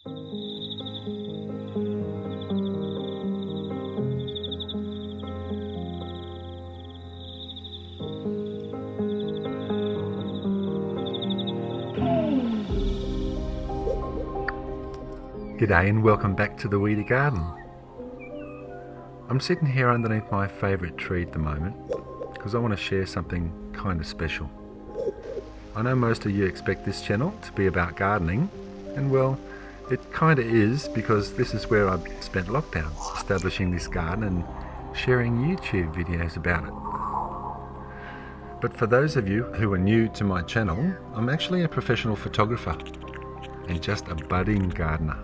G'day and welcome back to the weedy garden. I'm sitting here underneath my favourite tree at the moment because I want to share something kind of special. I know most of you expect this channel to be about gardening, and well, it kind of is, because this is where I've spent lockdown, establishing this garden and sharing YouTube videos about it. But for those of you who are new to my channel, I'm actually a professional photographer and just a budding gardener.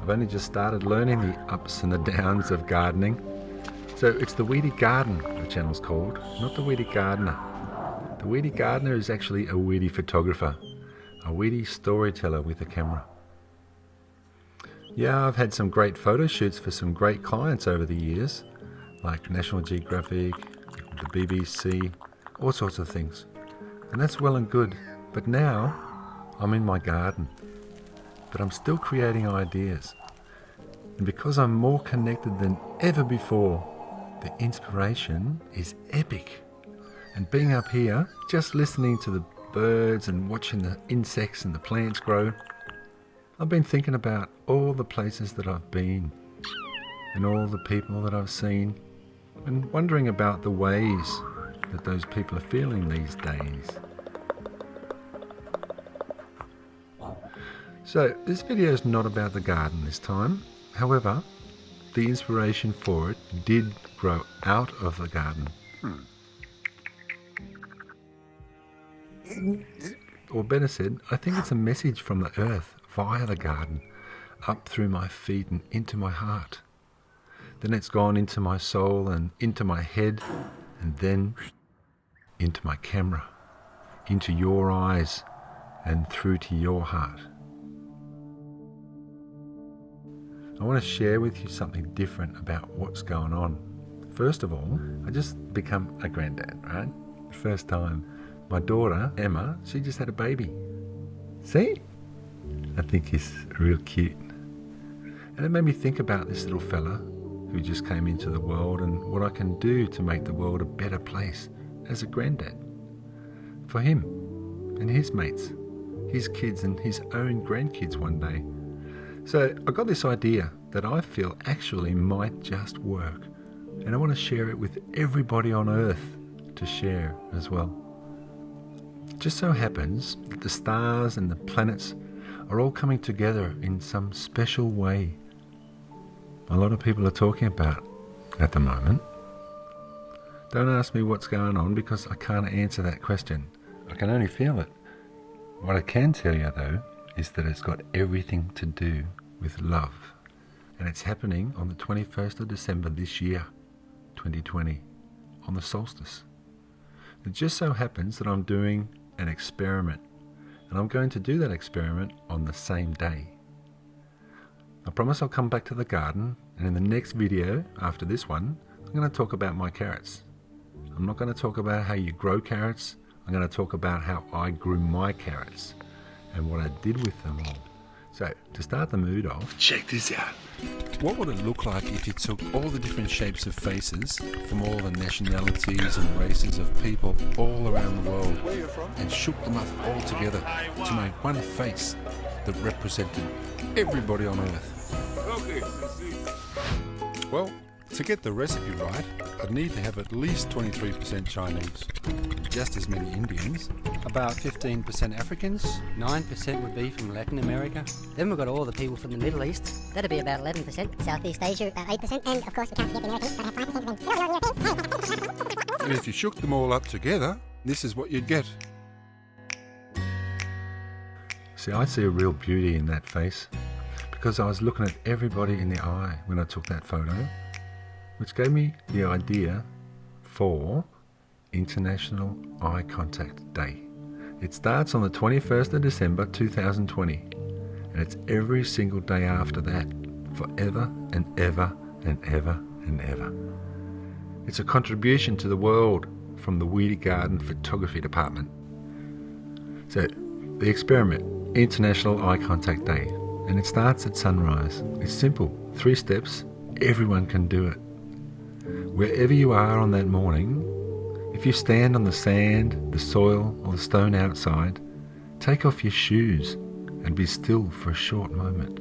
I've only just started learning the ups and the downs of gardening. So it's the Weedy Garden, the channel's called, not the Weedy Gardener. The Weedy Gardener is actually a weedy photographer, a weedy storyteller with a camera. Yeah, I've had some great photo shoots for some great clients over the years, like National Geographic, the BBC, all sorts of things. And that's well and good, but now I'm in my garden. But I'm still creating ideas. And because I'm more connected than ever before, the inspiration is epic. And being up here, just listening to the birds and watching the insects and the plants grow, I've been thinking about all the places that I've been and all the people that I've seen, and wondering about the ways that those people are feeling these days. So this video is not about the garden this time. However, the inspiration for it did grow out of the garden. Or better said, I think it's a message from the earth via the garden, up through my feet and into my heart. Then it's gone into my soul and into my head, and then into my camera, into your eyes and through to your heart. I want to share with you something different about what's going on. First of all, I just become a granddad, right? The first time. My daughter, Emma, she just had a baby. See? I think he's real cute. And it made me think about this little fella who just came into the world and what I can do to make the world a better place as a granddad. For him and his mates, his kids and his own grandkids one day. So I got this idea that I feel actually might just work, and I want to share it with everybody on earth to share as well. It just so happens that the stars and the planets are all coming together in some special way. A lot of people are talking about at the moment. Don't ask me what's going on, because I can't answer that question. I can only feel it. What I can tell you though is that it's got everything to do with love. And it's happening on the 21st of December this year, 2020, on the solstice. It just so happens that I'm doing an experiment, and I'm going to do that experiment on the same day. I promise I'll come back to the garden, and in the next video after this one, I'm going to talk about my carrots. I'm not going to talk about how you grow carrots. I'm going to talk about how I grew my carrots and what I did with them all. So, to start the mood off, check this out. What would it look like if you took all the different shapes of faces from all the nationalities and races of people all around the world and shook them up all together to make one face that represented everybody on earth? Well, to get the recipe right, I'd need to have at least 23% Chinese, just as many Indians, about 15% Africans, 9% would be from Latin America. Then we've got all the people from the Middle East. That'd be about 11%. Southeast Asia, about 8%. And of course, we can't forget the Americans, about 5% of them. and if you shook them all up together, this is what you'd get. See, I see a real beauty in that face, because I was looking at everybody in the eye when I took that photo, which gave me the idea for International Eye Contact Day. It starts on the 21st of December 2020, and it's every single day after that, forever and ever and ever and ever. It's a contribution to the world from the Weedy Garden Photography Department. So, the experiment, International Eye Contact Day, and it starts at sunrise. It's simple, 3 steps, everyone can do it. Wherever you are on that morning, if you stand on the sand, the soil or the stone outside, take off your shoes and be still for a short moment.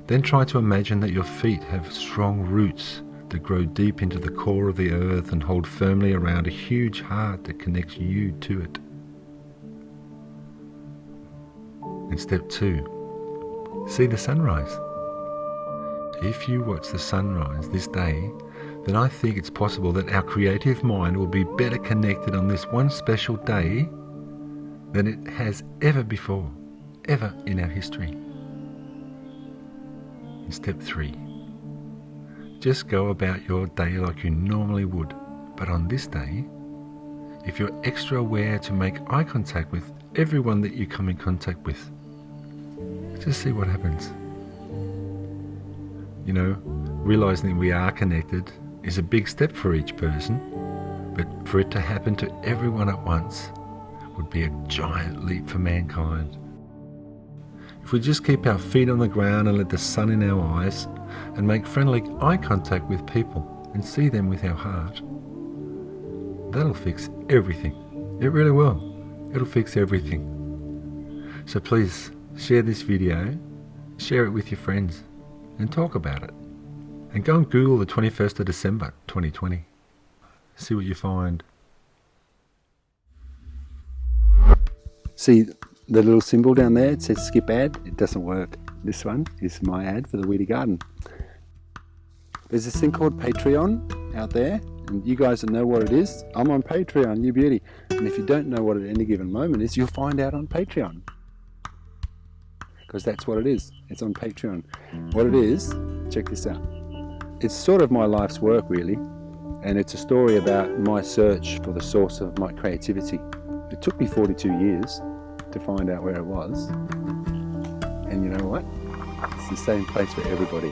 Then try to imagine that your feet have strong roots that grow deep into the core of the earth and hold firmly around a huge heart that connects you to it. And step 2, see the sunrise. If you watch the sunrise this day, then I think it's possible that our creative mind will be better connected on this one special day than it has ever before, ever in our history. And step 3, just go about your day like you normally would, but on this day, if you're extra aware to make eye contact with everyone that you come in contact with, just see what happens. You know, realizing that we are connected is a big step for each person, but for it to happen to everyone at once would be a giant leap for mankind. If we just keep our feet on the ground and let the sun in our eyes and make friendly eye contact with people and see them with our heart, that'll fix everything. It really will. It'll fix everything. So please share this video, share it with your friends and talk about it. And go and Google the 21st of December 2020. See what you find. See the little symbol down there? It says skip ad. It doesn't work. This one is my ad for the Weedy Garden. There's this thing called Patreon out there, and you guys know what it is. I'm on Patreon, you beauty. And if you don't know what at any given moment is, you'll find out on Patreon. Because that's what it is. It's on Patreon. What it is, check this out. It's sort of my life's work, really. And it's a story about my search for the source of my creativity. It took me 42 years to find out where it was. And you know what? It's the same place for everybody.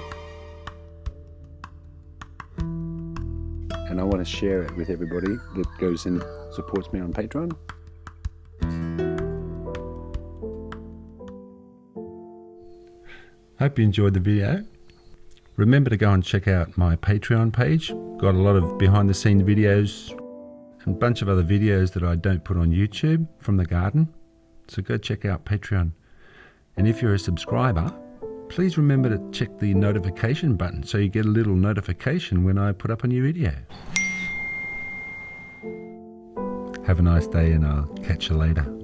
And I want to share it with everybody that goes and supports me on Patreon. Hope you enjoyed the video. Remember to go and check out my Patreon page. Got a lot of behind the scenes videos and a bunch of other videos that I don't put on YouTube from the garden. So go check out Patreon. And if you're a subscriber, please remember to check the notification button so you get a little notification when I put up a new video. Have a nice day and I'll catch you later.